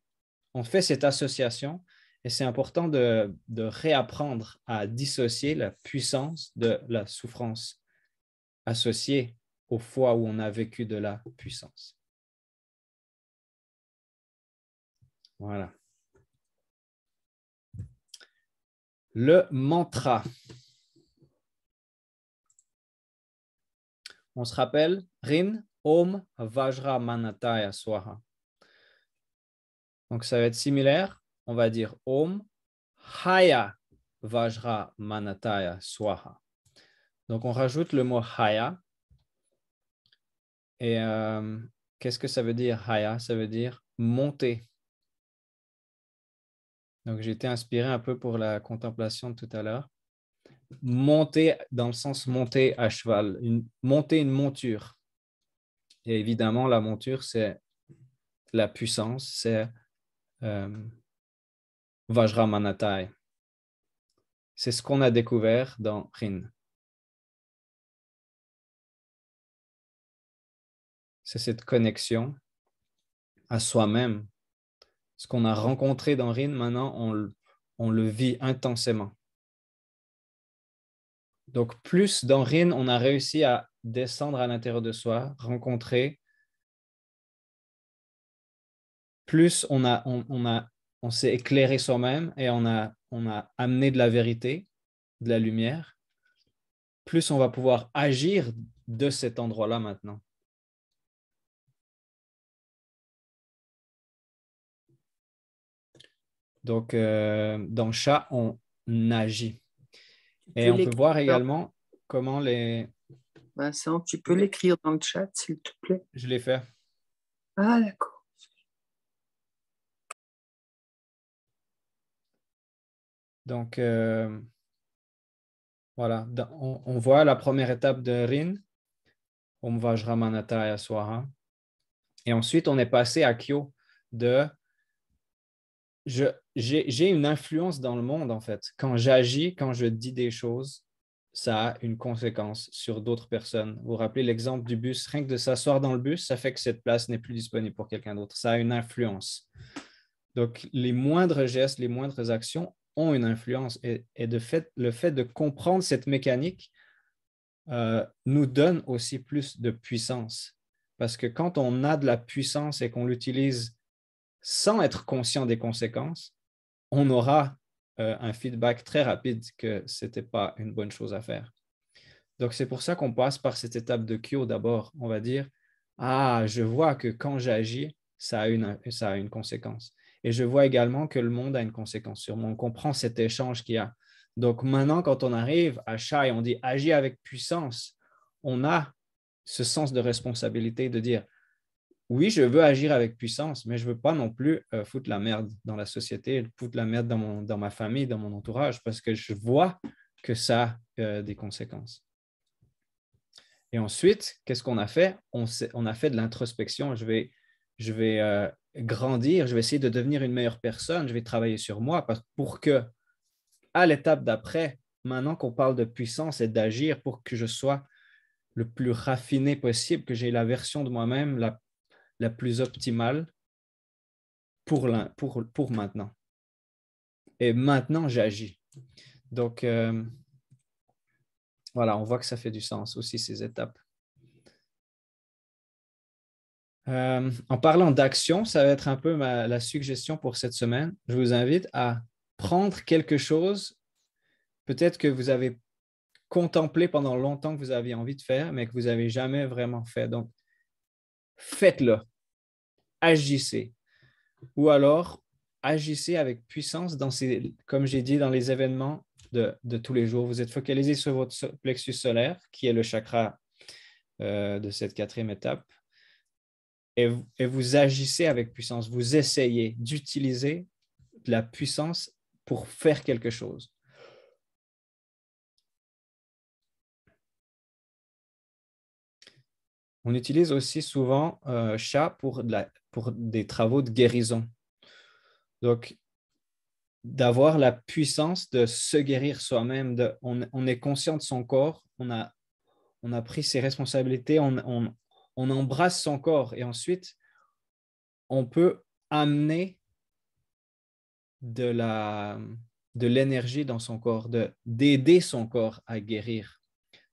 Speaker 1: On fait cette association et c'est important de réapprendre à dissocier la puissance de la souffrance associée aux fois où on a vécu de la puissance. Voilà. Le mantra. On se rappelle, Rin, Om, Vajra, Manataya, Swaha. Donc, ça va être similaire. On va dire Om, Haya, Vajra, Manataya, Swaha. Donc, on rajoute le mot Haya. Et qu'est-ce que ça veut dire, Haya? Ça veut dire monter. Donc, j'ai été inspiré un peu pour la contemplation de tout à l'heure. Monter dans le sens monter à cheval, monter une monture. Et évidemment, la monture, c'est la puissance, c'est Vajramanatai. C'est ce qu'on a découvert dans Rin. C'est cette connexion à soi-même. Ce qu'on a rencontré dans Rin, maintenant, on le vit intensément. Donc, plus dans Rin, on a réussi à descendre à l'intérieur de soi, rencontrer, plus on s'est éclairé soi-même et on a amené de la vérité, de la lumière, plus on va pouvoir agir de cet endroit-là maintenant. Donc, dans Chat, on agit. Et on peut voir également comment les...
Speaker 2: Vincent, tu peux l'écrire dans le chat, s'il te plaît?
Speaker 1: Je l'ai fait.
Speaker 2: Ah, d'accord.
Speaker 1: Donc, voilà, on voit la première étape de Rin, Om Vajramanataya Swaha. Et ensuite, on est passé à Kyo de j'ai une influence dans le monde, en fait. Quand j'agis, quand je dis des choses, ça a une conséquence sur d'autres personnes. Vous vous rappelez l'exemple du bus, rien que de s'asseoir dans le bus, ça fait que cette place n'est plus disponible pour quelqu'un d'autre. Ça a une influence. Donc, les moindres gestes, les moindres actions ont une influence. Et le fait de comprendre cette mécanique nous donne aussi plus de puissance. Parce que quand on a de la puissance et qu'on l'utilise sans être conscient des conséquences, on aura un feedback très rapide que ce n'était pas une bonne chose à faire. Donc, c'est pour ça qu'on passe par cette étape de Kyo d'abord. On va dire, ah, je vois que quand j'agis, ça a une conséquence. Et je vois également que le monde a une conséquence sur moi. On comprend cet échange qu'il y a. Donc, maintenant, quand on arrive à Sha et on dit agir avec puissance, on a ce sens de responsabilité de dire, oui, je veux agir avec puissance, mais je ne veux pas non plus foutre la merde dans la société, foutre la merde dans ma famille, dans mon entourage, parce que je vois que ça a des conséquences. Et ensuite, qu'est-ce qu'on a fait? On a fait de l'introspection. Je vais grandir, je vais essayer de devenir une meilleure personne, je vais travailler sur moi pour que, à l'étape d'après, maintenant qu'on parle de puissance et d'agir, pour que je sois le plus raffiné possible, que j'ai la version de moi-même la plus optimale pour maintenant. Et maintenant, j'agis. Donc, voilà, on voit que ça fait du sens aussi, ces étapes. En parlant d'action, ça va être un peu la suggestion pour cette semaine. Je vous invite à prendre quelque chose, peut-être que vous avez contemplé pendant longtemps que vous aviez envie de faire, mais que vous n'avez jamais vraiment fait. Donc, faites-le, agissez. Ou alors, agissez avec puissance comme j'ai dit, dans les événements de tous les jours. Vous êtes focalisé sur votre plexus solaire, qui est le chakra de cette 4e étape. Et vous agissez avec puissance. Vous essayez d'utiliser de la puissance pour faire quelque chose. On utilise aussi souvent Sha pour des travaux de guérison. Donc, d'avoir la puissance de se guérir soi-même. On est conscient de son corps, on a pris ses responsabilités, on embrasse son corps et ensuite, on peut amener de l'énergie dans son corps, d'aider son corps à guérir.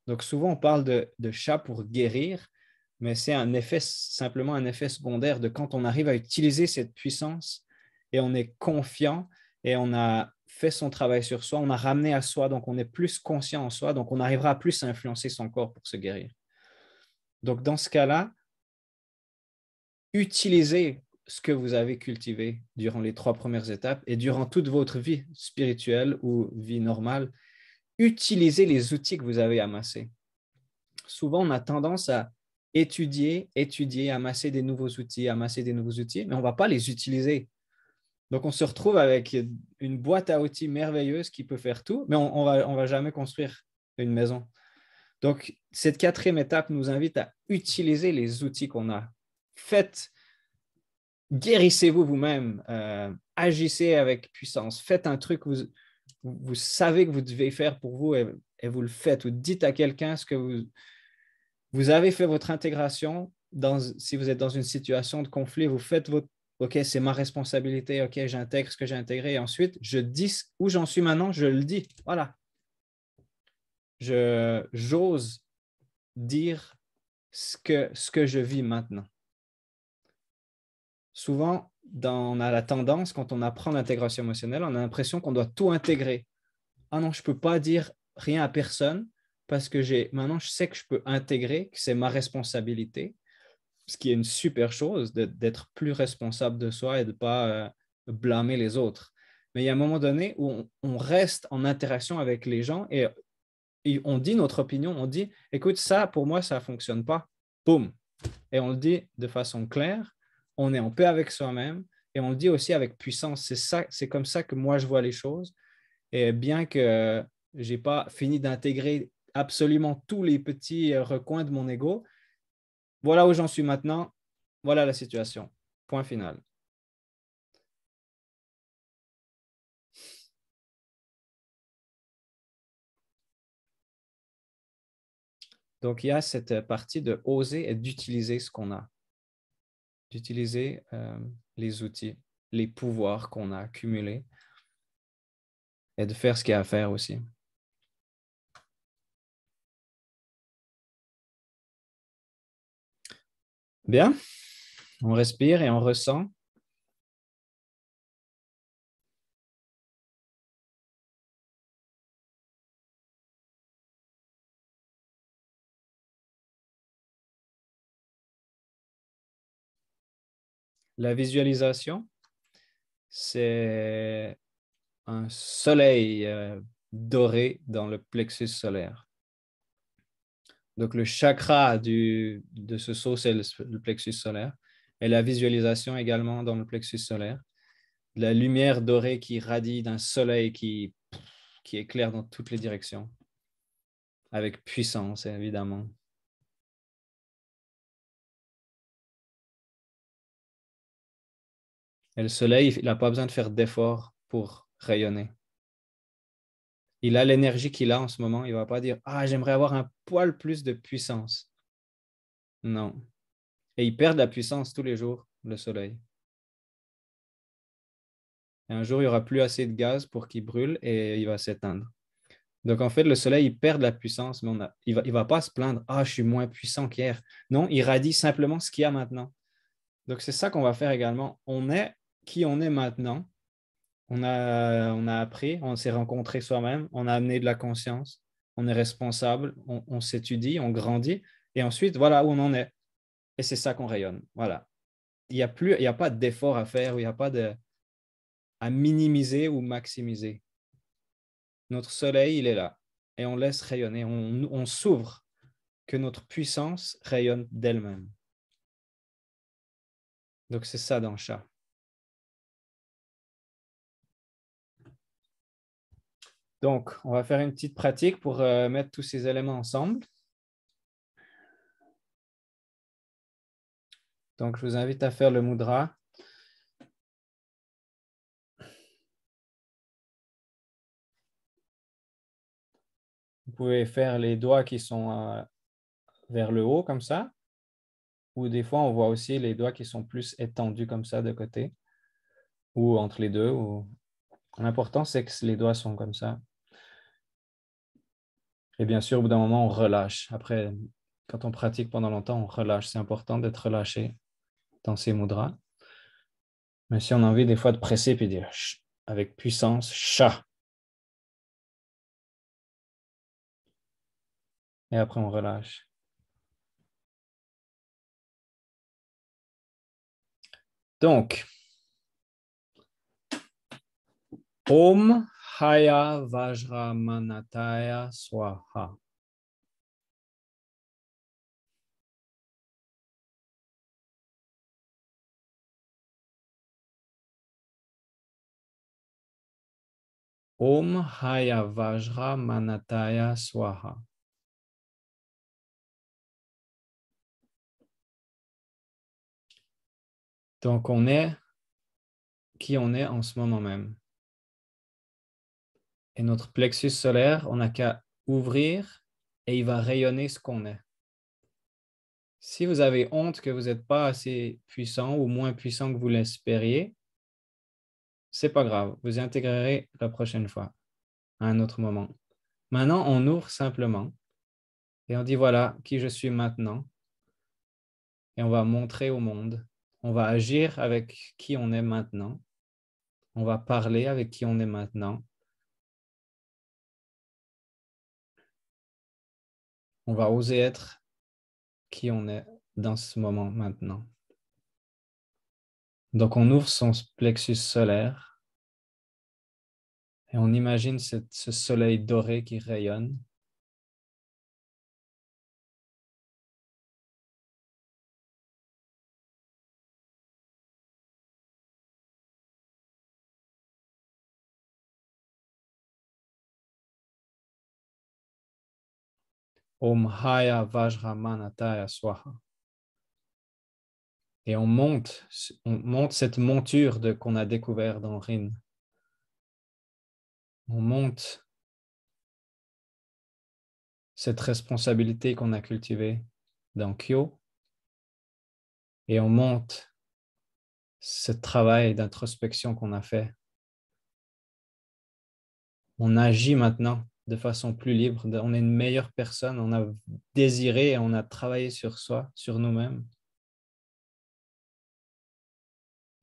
Speaker 1: Donc, souvent, on parle de Sha pour guérir, mais c'est simplement un effet secondaire de quand on arrive à utiliser cette puissance et on est confiant et on a fait son travail sur soi, on a ramené à soi, donc on est plus conscient en soi, donc on arrivera à plus influencer son corps pour se guérir. Donc, dans ce cas-là, utilisez ce que vous avez cultivé durant les 3 premières étapes et durant toute votre vie spirituelle ou vie normale, utilisez les outils que vous avez amassés. Souvent, on a tendance à étudier, amasser des nouveaux outils, mais on ne va pas les utiliser. Donc, on se retrouve avec une boîte à outils merveilleuse qui peut faire tout, mais on va jamais construire une maison. Donc, cette 4e étape nous invite à utiliser les outils qu'on a. Guérissez-vous vous-même, agissez avec puissance, faites un truc que vous savez que vous devez faire pour vous et vous le faites. Ou dites à quelqu'un ce que vous avez fait votre intégration. Si vous êtes dans une situation de conflit, vous faites OK, c'est ma responsabilité, OK, j'intègre ce que j'ai intégré. Et ensuite, je dis où j'en suis maintenant, je le dis. Voilà. J'ose dire ce que je vis maintenant. Souvent, on a la tendance, quand on apprend l'intégration émotionnelle, on a l'impression qu'on doit tout intégrer. Ah non, je ne peux pas dire rien à personne parce que maintenant, je sais que je peux intégrer, que c'est ma responsabilité, ce qui est une super chose d'être plus responsable de soi et de ne pas blâmer les autres. Mais il y a un moment donné où on reste en interaction avec les gens et on dit notre opinion, on dit, écoute, ça, pour moi, ça ne fonctionne pas. Boum. Et on le dit de façon claire, on est en paix avec soi-même et on le dit aussi avec puissance. C'est comme ça que moi, je vois les choses. Et bien que je n'ai pas fini d'intégrer absolument tous les petits recoins de mon ego, voilà où j'en suis maintenant, voilà la situation. Point final. Donc, il y a cette partie de oser et d'utiliser ce qu'on a, d'utiliser les outils, les pouvoirs qu'on a accumulés et de faire ce qu'il y a à faire aussi. Bien, on respire et on ressent. La visualisation, c'est un soleil doré dans le plexus solaire. Donc, le chakra de ce saut, c'est le plexus solaire. Et la visualisation également dans le plexus solaire. La lumière dorée qui radie d'un soleil qui éclaire dans toutes les directions, avec puissance, évidemment. Et le soleil, il n'a pas besoin de faire d'efforts pour rayonner. Il a l'énergie qu'il a en ce moment. Il ne va pas dire, ah, j'aimerais avoir un poil plus de puissance. Non. Et il perd de la puissance tous les jours, le soleil. Et un jour, il n'y aura plus assez de gaz pour qu'il brûle et il va s'éteindre. Donc, en fait, le soleil, il perd de la puissance, mais il ne va pas se plaindre, ah, je suis moins puissant qu'hier. Non, il radie simplement ce qu'il y a maintenant. Donc, c'est ça qu'on va faire également. On est qui on est maintenant. On a appris, on s'est rencontré soi-même, on a amené de la conscience, on est responsable, on s'étudie, on grandit. Et ensuite, voilà où on en est. Et c'est ça qu'on rayonne. Voilà. Il y a pas d'effort à faire, il n'y a pas à minimiser ou maximiser. Notre soleil, il est là. Et on laisse rayonner. On s'ouvre que notre puissance rayonne d'elle-même. Donc, c'est ça dans le chat. Donc, on va faire une petite pratique pour mettre tous ces éléments ensemble. Donc, je vous invite à faire le mudra. Vous pouvez faire les doigts qui sont vers le haut, comme ça. Ou des fois, on voit aussi les doigts qui sont plus étendus comme ça de côté. Ou entre les deux. L'important, c'est que les doigts sont comme ça. Et bien sûr, au bout d'un moment, on relâche. Après, quand on pratique pendant longtemps, on relâche. C'est important d'être relâché dans ces mudras. Mais si on a envie des fois de presser puis dire avec puissance, chat. Et après, on relâche. Donc, Om Haya Vajramanataya Swaha. Om Haya Vajramanataya Swaha. Donc, on est qui on est en ce moment même. Et notre plexus solaire, on n'a qu'à ouvrir et il va rayonner ce qu'on est. Si vous avez honte que vous n'êtes pas assez puissant ou moins puissant que vous l'espériez, c'est pas grave. Vous y intégrerez la prochaine fois, à un autre moment. Maintenant, on ouvre simplement et on dit voilà qui je suis maintenant. Et on va montrer au monde. On va agir avec qui on est maintenant. On va parler avec qui on est maintenant. On va oser être qui on est dans ce moment maintenant. Donc, on ouvre son plexus solaire et on imagine ce soleil doré qui rayonne. Om Haya Vajramanataya Swaha. Et on monte cette monture qu'on a découvert dans Rin. On monte cette responsabilité qu'on a cultivée dans Kyo et on monte ce travail d'introspection qu'on a fait. On agit maintenant de façon plus libre, on est une meilleure personne, on a désiré et on a travaillé sur soi, sur nous-mêmes.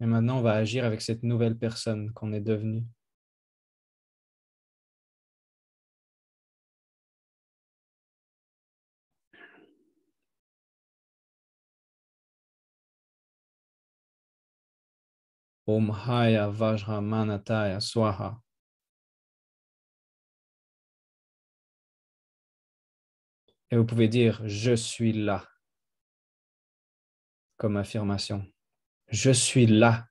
Speaker 1: Et maintenant, on va agir avec cette nouvelle personne qu'on est devenue. Om Haya Vajramanataya Swaha. Et vous pouvez dire « Je suis là » comme affirmation. Je suis là.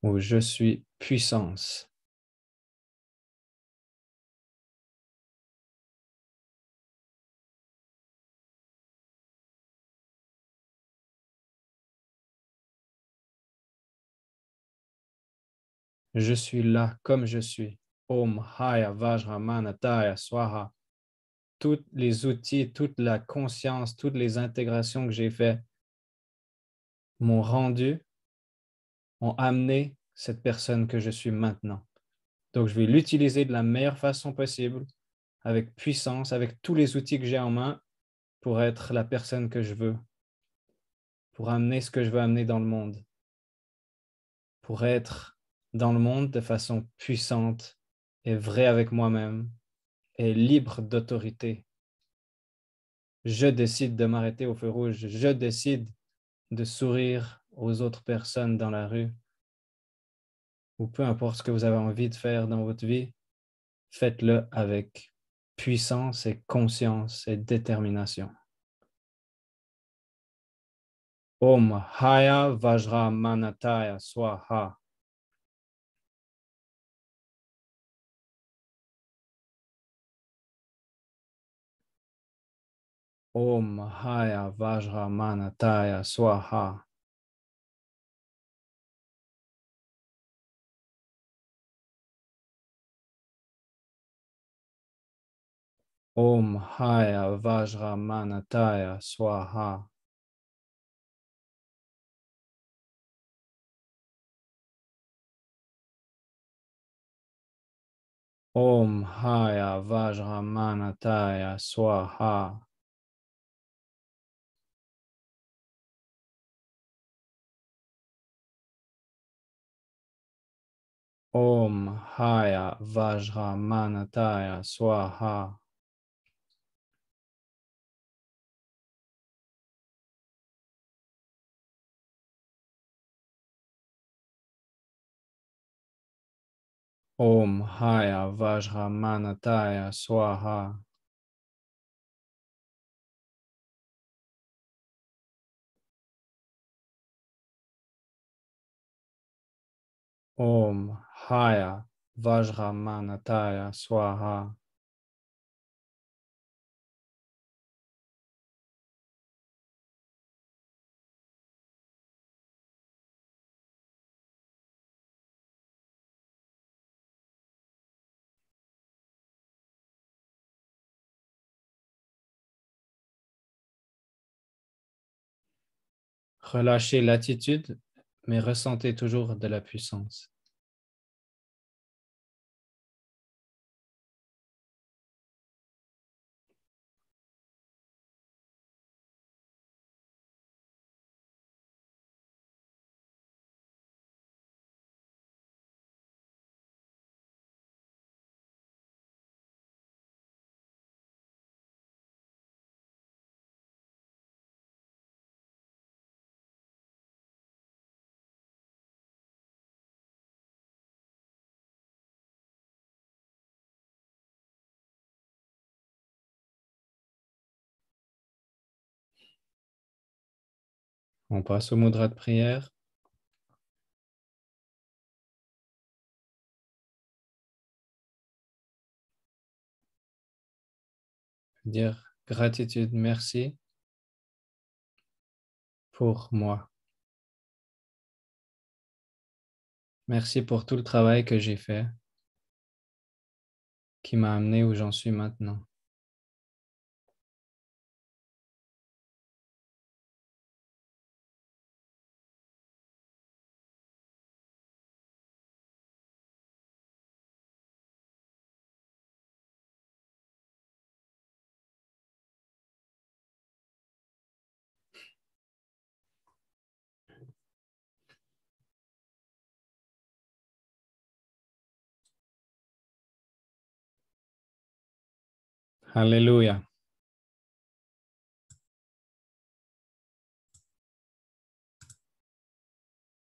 Speaker 1: Ou je suis puissance. Je suis là comme je suis. Om Haya Vajramanataya Swaha. Tous les outils, toute la conscience, toutes les intégrations que j'ai faites m'ont rendu, ont amené cette personne que je suis maintenant. Donc, je vais l'utiliser de la meilleure façon possible, avec puissance, avec tous les outils que j'ai en main pour être la personne que je veux, pour amener ce que je veux amener dans le monde, pour être dans le monde de façon puissante et vraie avec moi-même et libre d'autorité. Je décide de m'arrêter au feu rouge. Je décide de sourire aux autres personnes dans la rue ou peu importe ce que vous avez envie de faire dans votre vie, faites-le avec puissance et conscience et détermination. Om Haya Vajramanataya Swaha. Om Haya Vajramanataya Swaha. Om Haya Vajramanataya Swaha. Om Haya Vajramanataya Swaha. Om Haya Vajramanataya Swaha. Om Haya Vajramanataya Swaha. Om Haya Vajramanataya Swaha. Relâchez l'attitude, mais ressentez toujours de la puissance. On passe au mudra de prière. Dire gratitude, merci pour moi. Merci pour tout le travail que j'ai fait qui m'a amené où j'en suis maintenant. Alléluia.